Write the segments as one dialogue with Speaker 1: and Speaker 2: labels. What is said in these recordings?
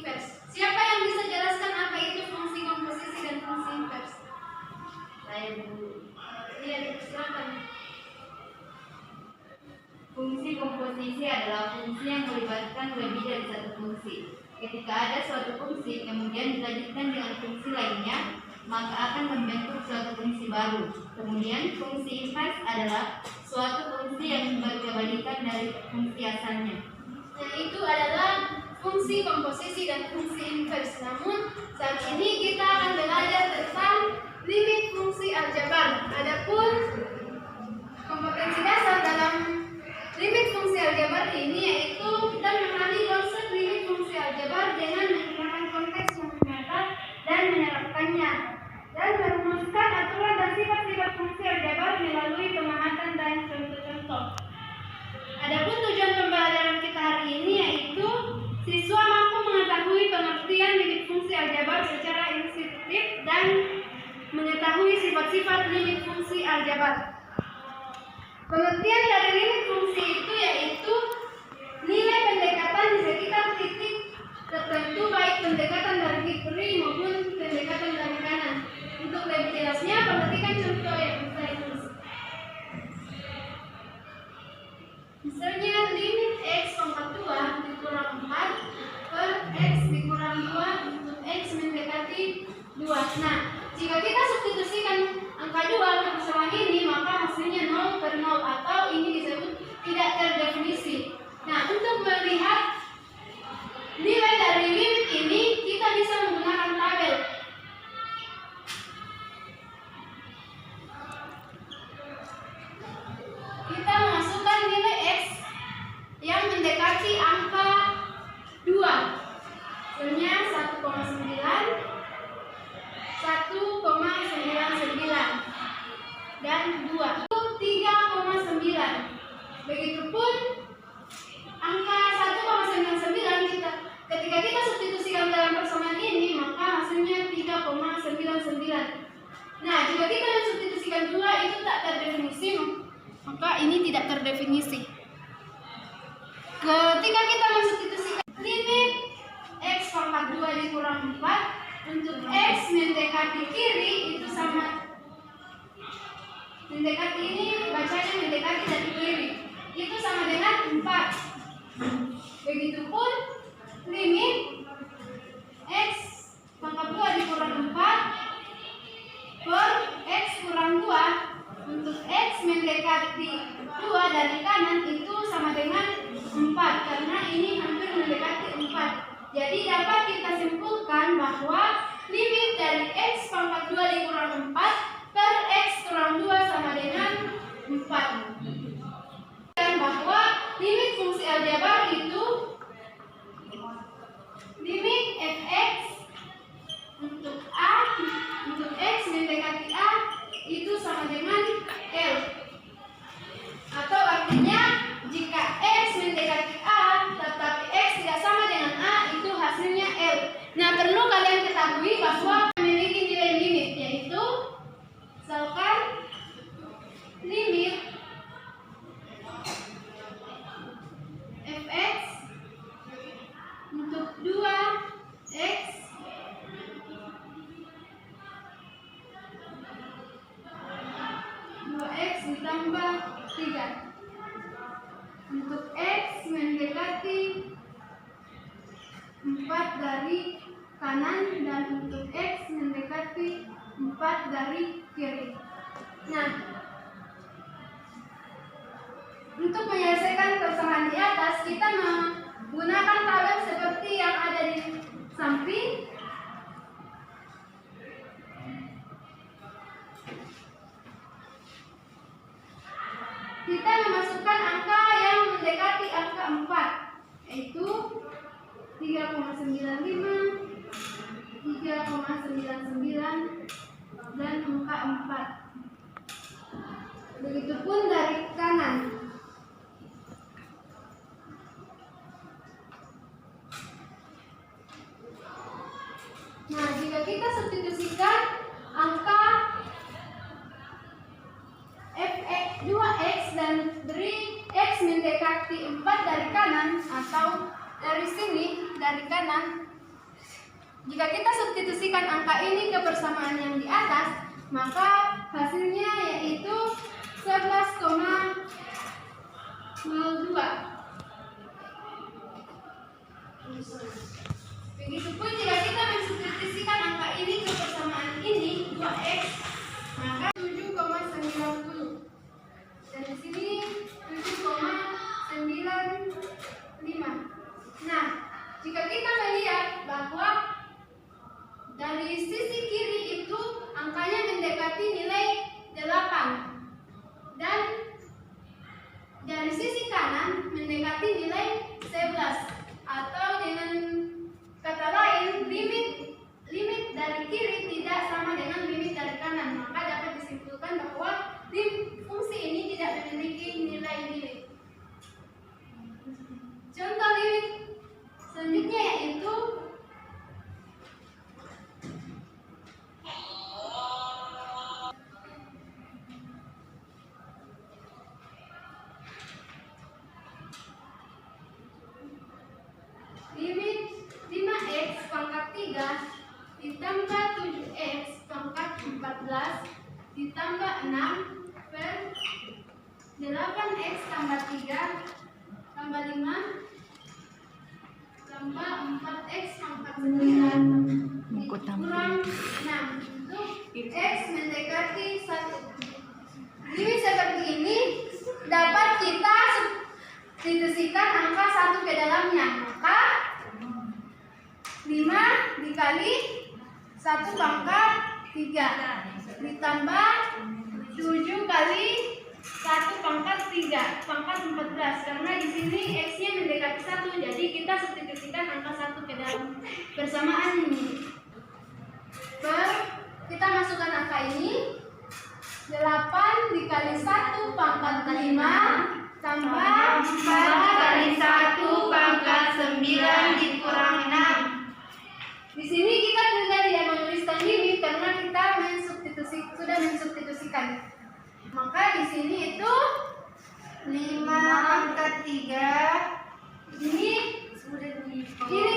Speaker 1: invers. Siapa yang bisa jelaskan apa itu fungsi komposisi dan fungsi invers?
Speaker 2: Saya dulu.
Speaker 1: Iya, silakan.
Speaker 2: Fungsi komposisi adalah fungsi yang melibatkan lebih dari satu fungsi. Ketika ada suatu fungsi kemudian dilanjutkan dengan fungsi lainnya, maka akan membentuk suatu fungsi baru. Kemudian fungsi invers adalah suatu fungsi yang berkebalikan dari fungsi asalnya.
Speaker 1: Nah, itu adalah fungsi komposisi dan fungsi invers. Namun saat ini kita akan belajar tentang limit fungsi aljabar. Adapun kompetensi dasar dalam limit fungsi aljabar ini yaitu kita memahami konsep limit fungsi aljabar dengan menggunakan konteks yang nyata dan menerapkannya, dan merumuskan aturan dan sifat-sifat fungsi aljabar melalui pengamatan dan contoh-contoh. Adapun tujuan pembelajaran kita hari ini yaitu siswa mampu mengetahui pengertian limit fungsi aljabar secara intuitif dan mengetahui sifat-sifat limit fungsi aljabar. Pengertian dari limit fungsi itu yaitu nilai pendekatan di sekitar titik tertentu, baik pendekatan dari kiri maupun pendekatan dari kanan. Untuk lebih jelasnya, perhatikan contoh yang saya tulis. Misalnya limit x pangkat 2 dikurang 4 per x dikurang 2 untuk x mendekati 2. Nah, jika kita substitusikan angka 2 ke persamaan ini, maka hasilnya 0 per 0 atau ini disebut tidak terdefinisi. Nah, untuk melihat nilai dari limit ini, kita bisa menggunakan tabel. Kita memasukkan nilai x yang mendekati angka 2. Hasilnya 1,9, 1,99 dan 2 itu 3,9. Begitupun angka 1,99 ketika kita substitusikan dalam persamaan ini, maka hasilnya 3,99. Nah, jika kita substitusikan 2 itu tak terdefinisi, maka ini tidak terdefinisi. Ketika kita mensubstitusikan limit x pangkat 2 dikurang 4 untuk x mendekati kiri itu sama, mendekati ini bacanya mendekati dari kiri itu sama dengan 4. Begitupun limit x pangkat 2 dikurang 4 per x kurang 2 untuk x mendekati 2 dari kanan itu sama dengan 4, karena ini hampir mendekati 4. Jadi dapat kita simpulkan bahwa limit dari x pangkat 2 dikurang 4 per x kurang 2 sama dengan 4. Dan bahwa limit fungsi aljabar itu limit fx untuk a untuk x mendekati a itu sama dengan L, atau artinya jika x mendekati a tetapi x tidak sama dengan a itu hasilnya L. Nah, perlu kalian ketahui bahwa memiliki nilai limit, yaitu misalkan limit fx untuk 2x ditambah 3 untuk x mendekati 4 dari kanan dan untuk x mendekati 4 dari kiri. Nah, untuk menyelesaikan persamaan di atas, kita menggunakan tabel seperti yang ada di samping. Kita memasukkan angka yang mendekati angka 4, yaitu 3,95, 3,99 dan angka 4. Begitupun dari kanan. Nah, jika kita substitusikan angka fx 2x dan dari x mendekati 4 dari kanan, atau dari sini dari kanan Jika kita substitusikan angka ini ke persamaan yang di atas, maka hasilnya yaitu 11,02. Begitupun jika kita mensubstitusikan angka ini ke persamaan ini 2x, maka 7,90. Dan di sini 7,95. Nah, jika kita melihat bahwa dari sisi kiri itu angkanya mendekati nilai 8 dan dari sisi kanan mendekati nilai 11, atau dengan kata lain limit dari kiri tidak sama dengan limit dari kanan, maka dapat disimpulkan bahwa fungsi ini tidak memiliki nilai-nilai. Contoh limit selanjutnya yaitu limit 5x pangkat 3 ditambah 7x pangkat 14 ditambah 6 per 8x tambah 3 tambah 5 tambah 4x pangkat 9 kurang 6 itu x mendekati 1. Limit seperti ini dapat kita substitusikan angka 1 ke dalamnya, maka 5 dikali 1 pangkat 3 ditambah 7 kali 1 pangkat 3 pangkat 14, karena di sini x-nya mendekati 1, jadi kita substitusikan angka 1 ke dalam persamaan ini. Kita masukkan angka ini 8 dikali 1 pangkat 5 tambah 4 kali 1 pangkat 9 dikurang 6. Di sini kita juga tidak menuliskan limit karena kita sudah mensubstitusikan. Maka di sini itu 5 pangkat 3 ini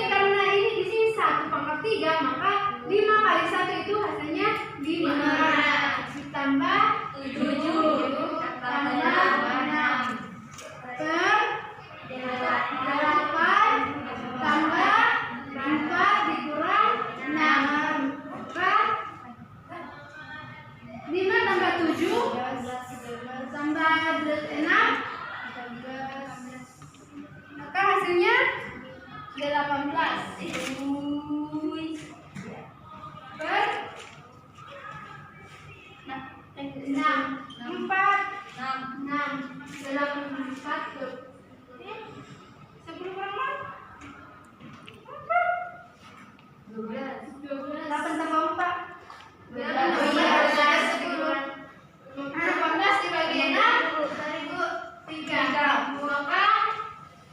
Speaker 1: karena ini di sini 1 pangkat 3, maka 5 kali 1 itu hasilnya 5 ditambah 7 tambah 6 per 8 tambah 4 dikurang 6, maka 5 tambah 7 tambah 6, maka hasilnya 18 per 6 4 10 kurang 12 8 tambah 4 18 dibagi 6 3, maka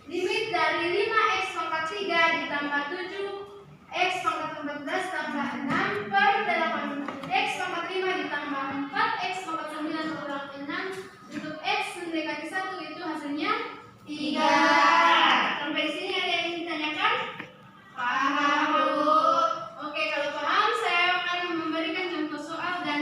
Speaker 1: limit dari 5x pangkat 3 ditambah 7x pangkat 14 tambah 6 per 8x pangkat 5 ditambah 4x pangkat 9 kurang 6 untuk x mendekati 1 itu hasilnya 3. Sampai sini ada yang ditanyakan? Paham, Bu? Oke, kalau paham saya akan memberikan contoh soal dan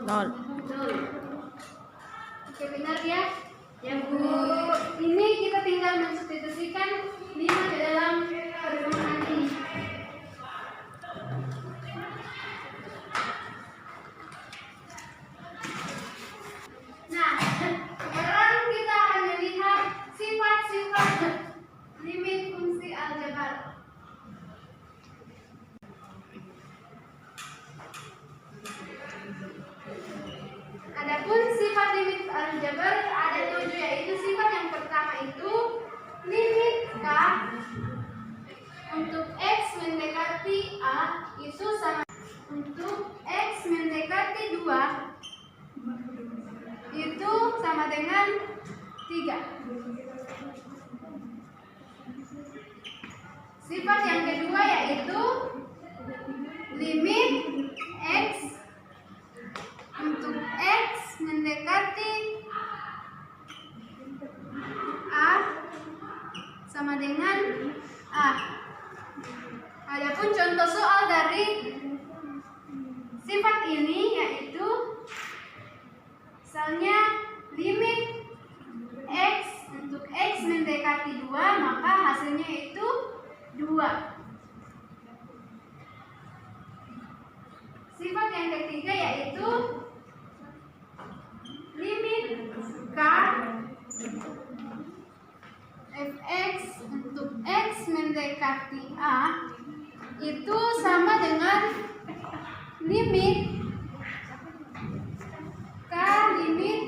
Speaker 3: Nol.
Speaker 1: Betul. Oke, benar ya?
Speaker 2: Ya Bu.
Speaker 1: Ini kita tinggal mensubstitusikan 5 ke dalam perhitungan ini. Nah, sekarang kita akan melihat sifat-sifat limit fungsi aljabar. Adapun sifat limit aljabar ada 7, yaitu sifat yang pertama itu limit K untuk X mendekati A itu sama untuk X mendekati 2 itu sama dengan 3. Sifat yang kedua yaitu limit X untuk X mendekati A sama dengan A. Adapun contoh soal dari sifat ini yaitu misalnya limit X untuk X mendekati 2, maka hasilnya itu 2. Sifat yang ketiga yaitu limit K fx untuk X mendekati A itu sama dengan limit K limit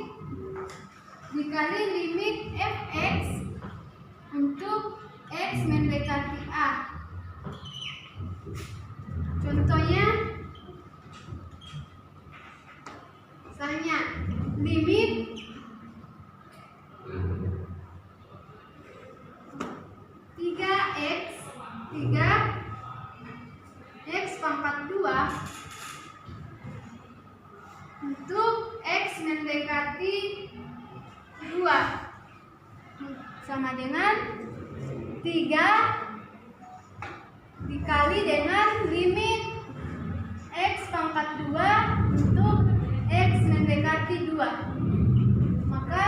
Speaker 1: dikali limit fx untuk X mendekati A. Contohnya misalnya limit tiga X pangkat 2 untuk X mendekati 2 sama dengan 3 dikali dengan limit X pangkat 2 untuk X mendekati 2, maka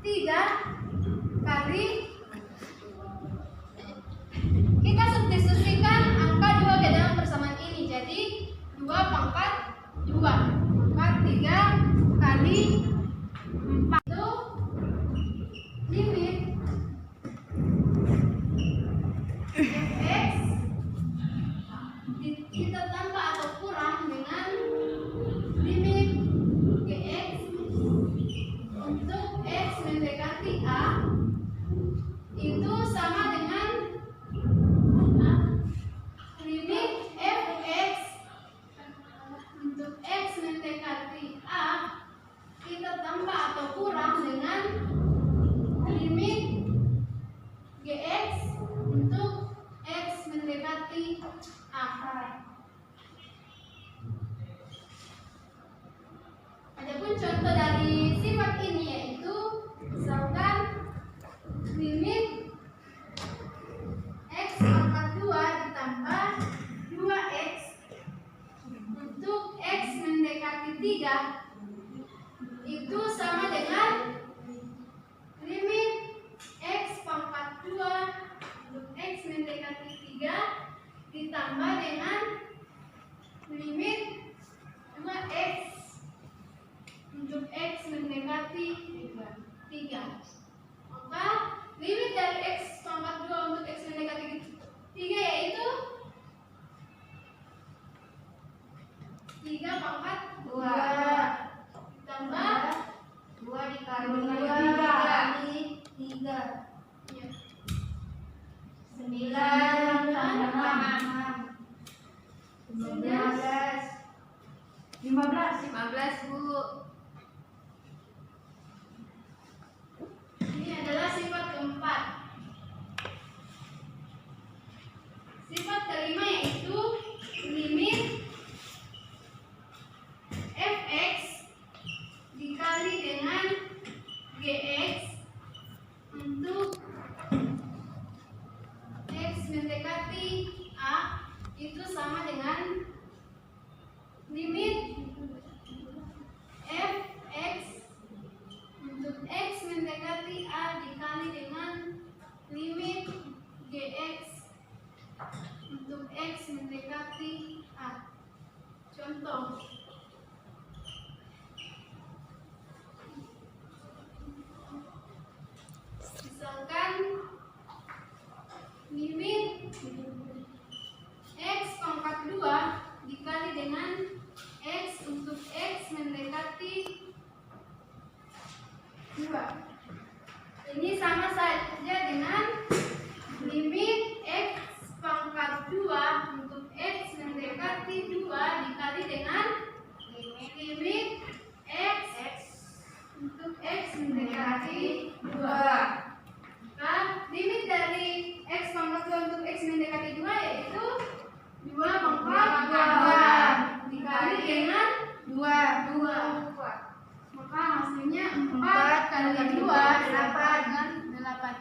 Speaker 1: 3 kali kita substitusikan angka 2 ke dalam persamaan ini, jadi 2 pangkat 2, maka 3 kali 4 itu limit fx kita tambah atau kurang dengan limit gx untuk X mendekati A itu sama dengan limit fx untuk X mendekati A kita tambah atau kurang dengan limit gx untuk X mendekati A. Adapun contoh dari sifat ini yaitu misalkan limit X pangkat 2 ditambah 2X untuk X mendekati 3 itu sama dengan limit X pangkat 2 untuk X mendekati 3 ditambah dengan limit 2X untuk X mendekati 3. Maka limit dari X pangkat 2 untuk X mendekati 3 yaitu 3 pangkat 2 ditambah
Speaker 2: 2 dikali 3. 9 tambah 6 15 Bu.
Speaker 1: Ini adalah sifat keempat. Sifat kelima yaitu limit fx dikali dengan gx untuk X mendekati A itu sama dengan limit fx untuk x mendekati a dikali dengan limit gx untuk x mendekati a. Contoh, misalkan limit x pangkat 2 dikali dengan x untuk x mendekati 2. Ini sama saja dengan limit x pangkat 2 untuk x mendekati 2 dikali dengan limit x untuk x mendekati 2. Nah, limit dari x pangkat 2 untuk x mendekati 2 yaitu 2 pangkat 2 dikali dengan 2. Maka hasilnya 4 kali 2 8 dan 8.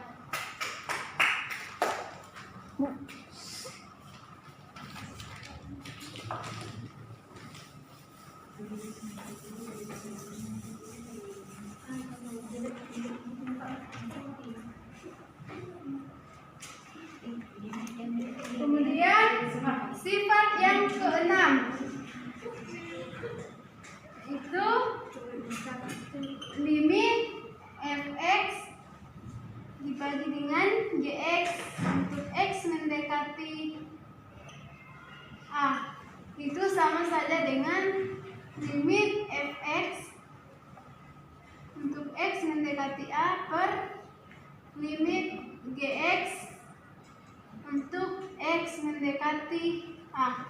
Speaker 1: Kemudian sifat yang keenam itu limit fx dibagi dengan gx untuk x mendekati a. Itu sama saja dengan limit fx untuk x mendekati a per limit gx untuk x mendekati a.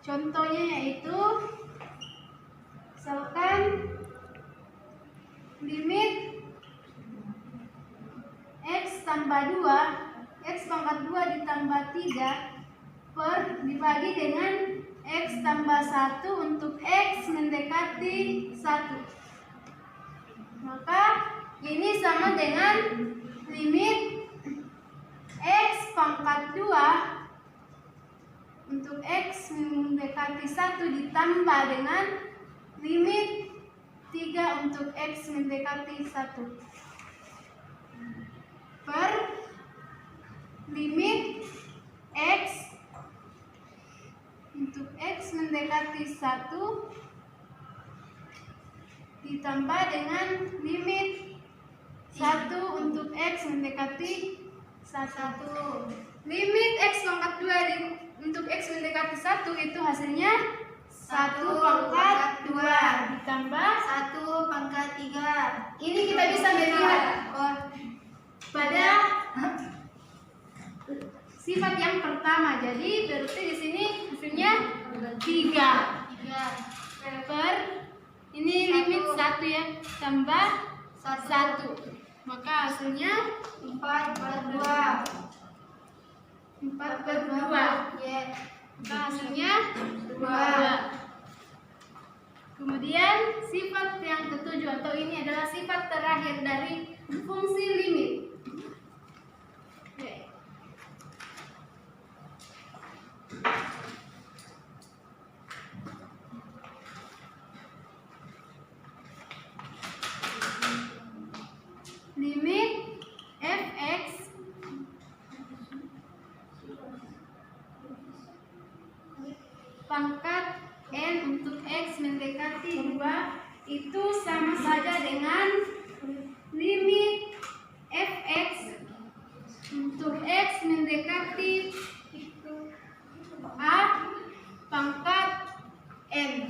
Speaker 1: Contohnya yaitu misalkan limit x tambah 2, x pangkat 2 ditambah 3 per dibagi dengan x tambah 1 untuk x mendekati 1. Maka ini sama dengan limit x pangkat 2 untuk x mendekati 1 ditambah dengan limit 3 untuk x mendekati 1 per limit x untuk x mendekati 1 ditambah dengan limit 1 untuk x mendekati 1. Limit x pangkat 2 untuk x mendekati 1 itu hasilnya 1 pangkat 2 ditambah
Speaker 2: 1 pangkat 3.
Speaker 1: ini kita bisa melihat pada sifat yang pertama. Jadi berarti di sini hasilnya 3 per ini limit 1 ya tambah 1. Maka hasilnya
Speaker 2: 4 per 2.
Speaker 1: 4 per 2. Maka hasilnya 2. Kemudian sifat yang ketujuh atau ini adalah sifat terakhir dari fungsi limit. Limit fx pangkat n untuk x mendekati 2 itu sama saja dengan limit fx untuk x mendekati a pangkat n.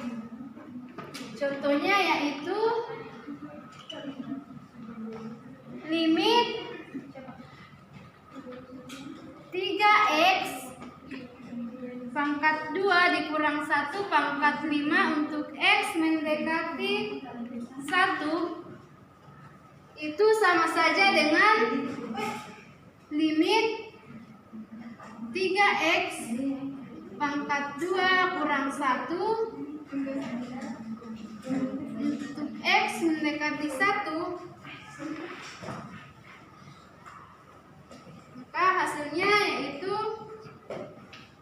Speaker 1: Contohnya yaitu limit 3x pangkat 2 dikurang 1 pangkat 5 untuk x mendekati 1 itu sama saja dengan limit 3x pangkat 2 kurang 1 untuk x mendekati 1. Maka hasilnya yaitu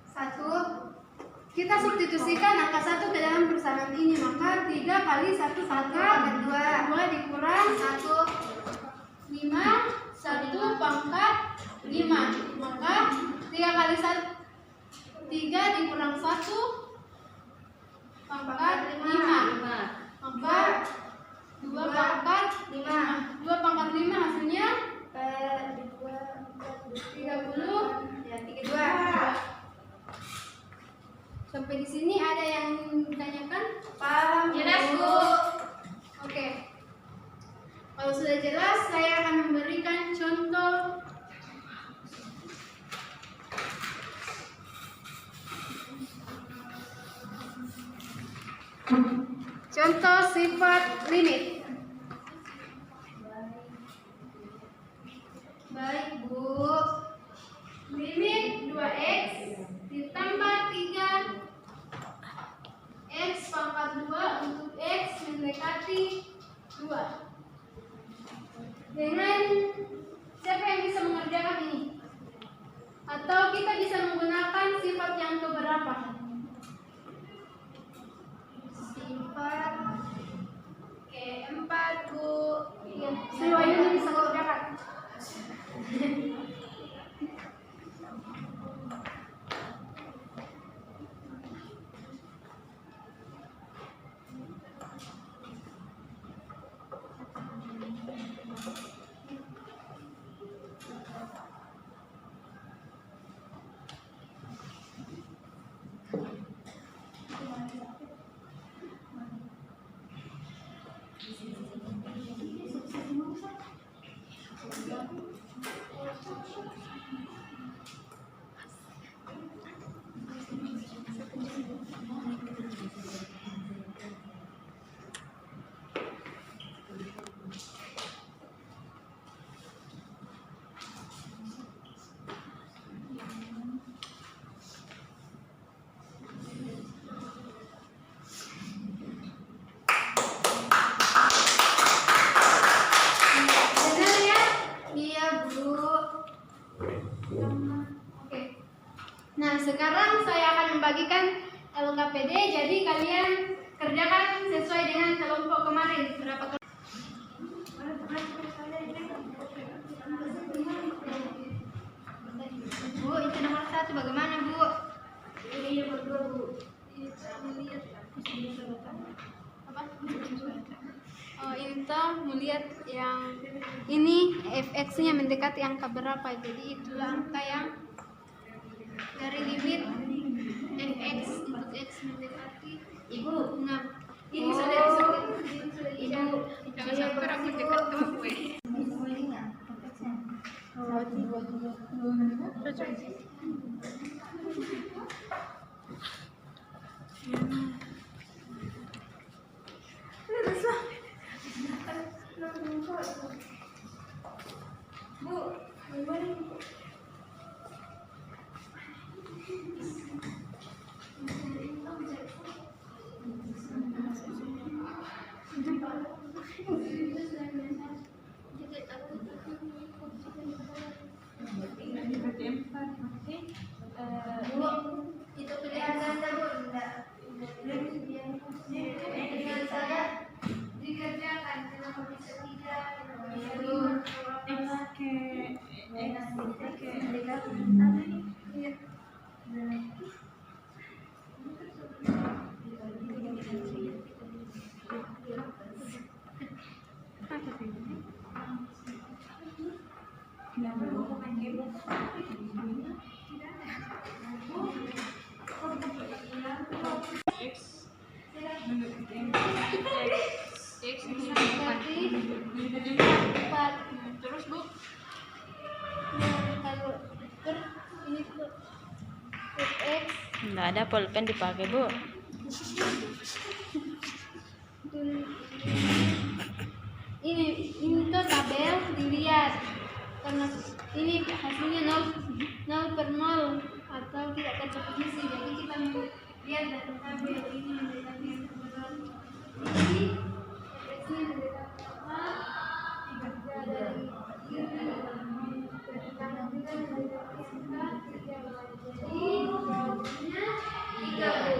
Speaker 1: 1 Kita substitusikan angka 1 ke dalam persamaan ini, maka 3 kali 1 pangkat 2 dikurang 5, 1 pangkat 5. Maka 3 kali 3 dikurang 1 pangkat 5. Maka 2 pangkat 5. 2 pangkat 5 hasilnya 32. Sampai di sini ada yang ditanyakan? Paham?
Speaker 2: Jelas, Bu.
Speaker 1: Oke. Kalau sudah jelas, saya akan memberikan contoh. Contoh sifat limit. Baik, Bu. Limit 2x ditambah 3 x pangkat 2 untuk x mendekati 2. Dengan siapa yang bisa mengerjakan ini? Atau kita bisa menggunakan sifat yang keberapa? Sifat keempat, Bu. Ya, semuanya bisa mengerjakan. Nah, sekarang saya akan membagikan LKPD, jadi kalian kerjakan sesuai dengan kelompok kemarin. Berapa kelompok?
Speaker 2: Bu, itu nomor 1 bagaimana, Bu?
Speaker 1: Ini nomor 2, Bu. Apa? Oh, kita melihat yang ini fx-nya mendekati angka berapa, jadi itulah angka yang dari limit fx untuk x mendekati
Speaker 2: Ibu,
Speaker 1: 6. Ini
Speaker 2: Oh.
Speaker 1: sudah disebut.
Speaker 2: Ibu,
Speaker 1: Jangan sampai aku dekat ke gue. Bu, itu pilihan Anda, Bu. Dengan saya dikerjakan, kenapa bisa tidak?
Speaker 2: X
Speaker 1: Berarti 4.
Speaker 2: terus, Bu.
Speaker 1: Kalau ini x
Speaker 2: Enggak ada pulpen dipakai, Bu.
Speaker 1: ini tuh tabel dilihat, karena ini hasilnya 0 per 0 atau tidak terposisi, jadi kita lihat dari tabel ini mendekati yang kebetulan ini x-nya mendekati apa dikerja dari ini karena kita mendekati angka 3, jadi jawabannya 3.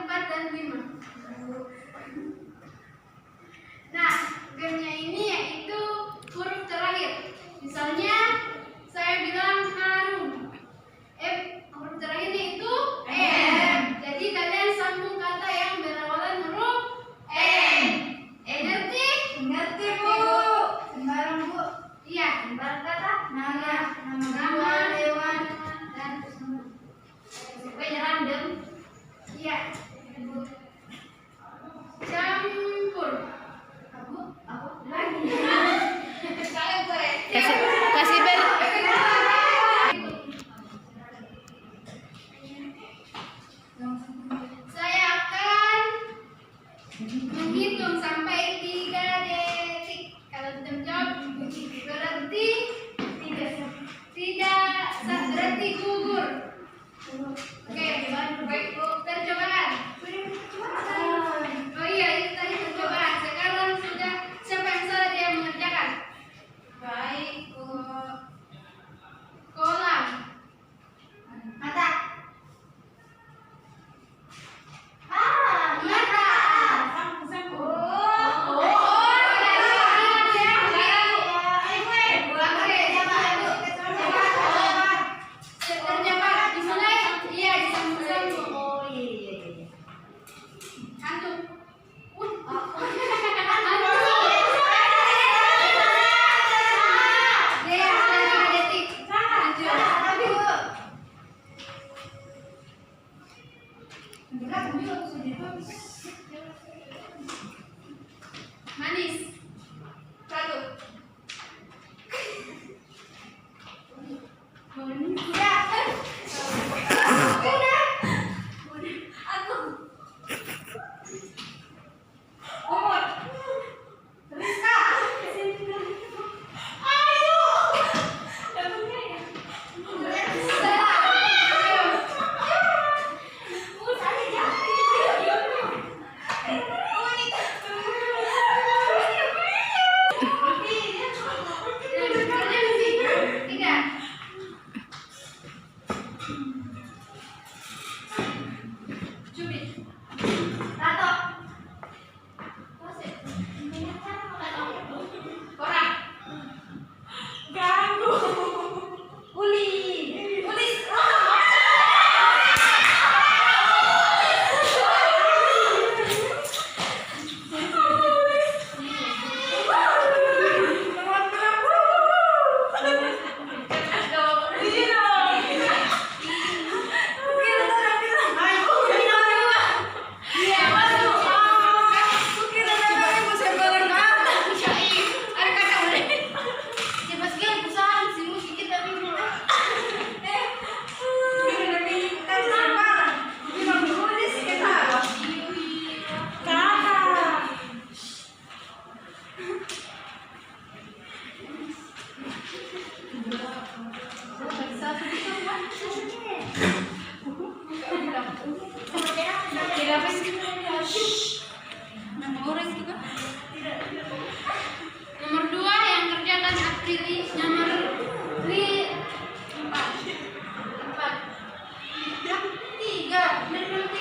Speaker 1: 4, dan 5. Nah, gamenya ini yaitu huruf terakhir. Misalnya saya bilang harum, huruf terakhirnya itu M. Jadi kalian sambung kata yang berawalan huruf M. Ngerti?
Speaker 2: Ngerti, Bu. Sembarang, Bu.
Speaker 1: Iya.
Speaker 2: Sembarang kata nama hewan dan pokoknya random.
Speaker 1: Iya. Campur.
Speaker 2: Aku lagi.
Speaker 3: Kasih bel.
Speaker 1: Saya akan menghitung sampai 3 detik. Kalau tidak menjawab, berarti berarti gugur. Oke, baik Bu. Percobaan. Oh iya, itu tadi percobaan. Sekarang sudah siapa yang salah dia mengerjakan?
Speaker 2: Baik, Bu.
Speaker 1: Kolam.
Speaker 2: Mata.
Speaker 1: Terjebak, dimulai? Iya, disambung-sambung.
Speaker 2: Oh iya.
Speaker 1: Hantu. Dia sudah 3 detik. Lanjut. Manis. 1. Nomor 2 yang kerjakan Aprili. Nomor 3.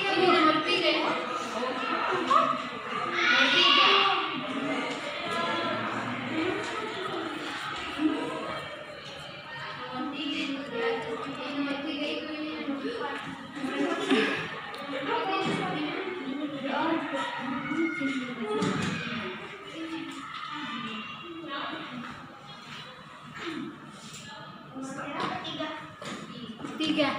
Speaker 1: Ini nomor 3 ya. Nomor 3. Nomor 3 itu ini nomor 3.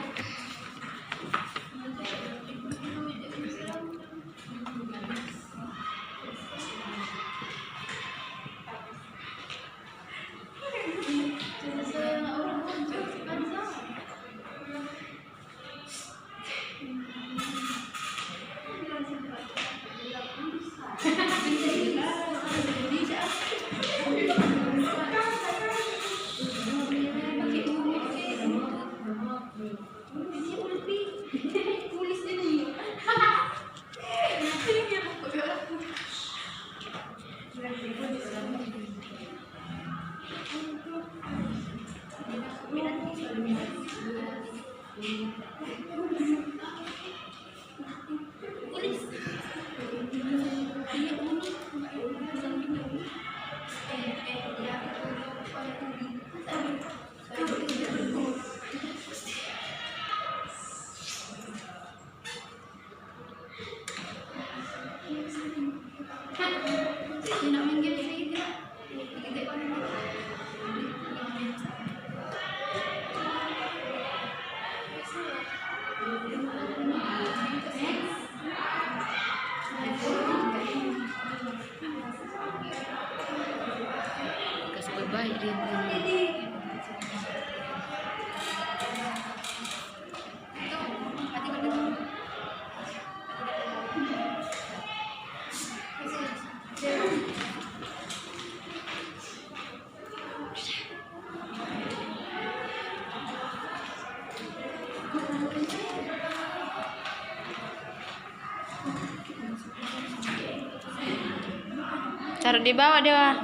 Speaker 3: Taruh di bawah Dewa.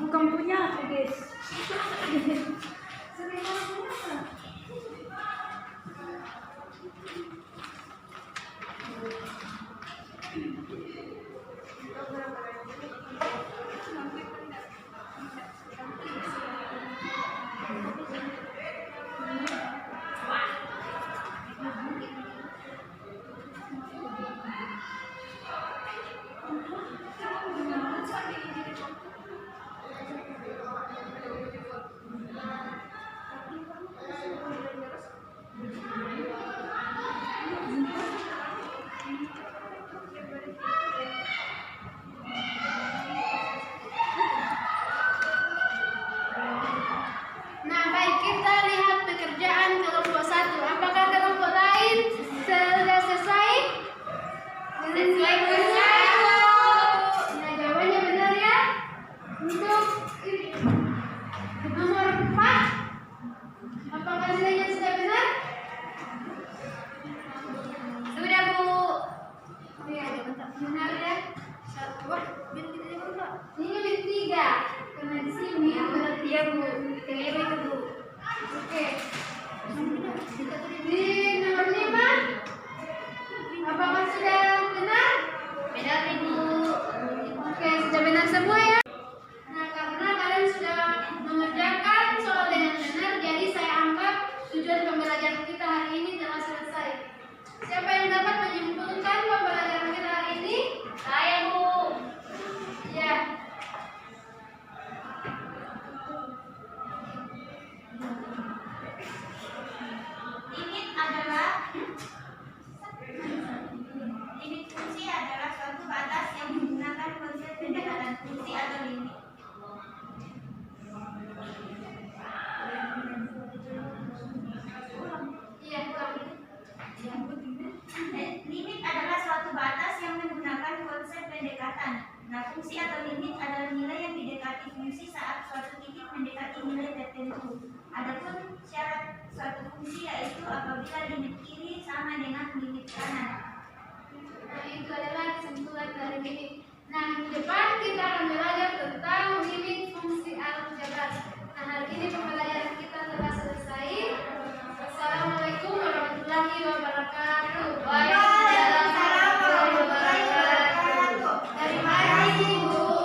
Speaker 1: Bukan punya aku, guys. Nah, baik, kita lihat pekerjaan kelompok 1. Apakah kelompok lain sudah selesai?
Speaker 2: Sesuai dengan
Speaker 1: Nah, jawabannya benar ya. Untuk nomor 4, apakah nilainya sudah benar?
Speaker 2: sudah Bu.
Speaker 1: Oh iya, benar ya. Wah, ini lebih 3. Karena di sini berarti
Speaker 2: Iya Bu, keliru itu Bu.
Speaker 1: oke. Di nomor 5, apakah sudah benar?
Speaker 2: Benar Ibu.
Speaker 1: Oke, sudah benar semua ya. Nah, karena kalian sudah mengerjakan soal dengan benar, jadi saya anggap tujuan pembelajaran kita hari ini telah selesai. Siapa yang dapat menyimpulkan pembelajaran kita hari ini?
Speaker 2: Saya Bu.
Speaker 1: Ya.
Speaker 2: Limit fungsi adalah suatu batas yang menggunakan konsep pendekatan fungsi atau limit.
Speaker 1: Iya, tahu.
Speaker 2: Limit adalah suatu batas yang menggunakan konsep pendekatan. Nah, fungsi atau limit adalah nilai yang didekati fungsi saat suatu titik mendekati nilai tertentu. Adapun syarat suatu fungsi yaitu apabila limit kiri sama dengan limit kanan.
Speaker 1: Nah, itu adalah kesimpulan dari limit. Nah, di depan kita akan belajar tentang limit fungsi aljabar.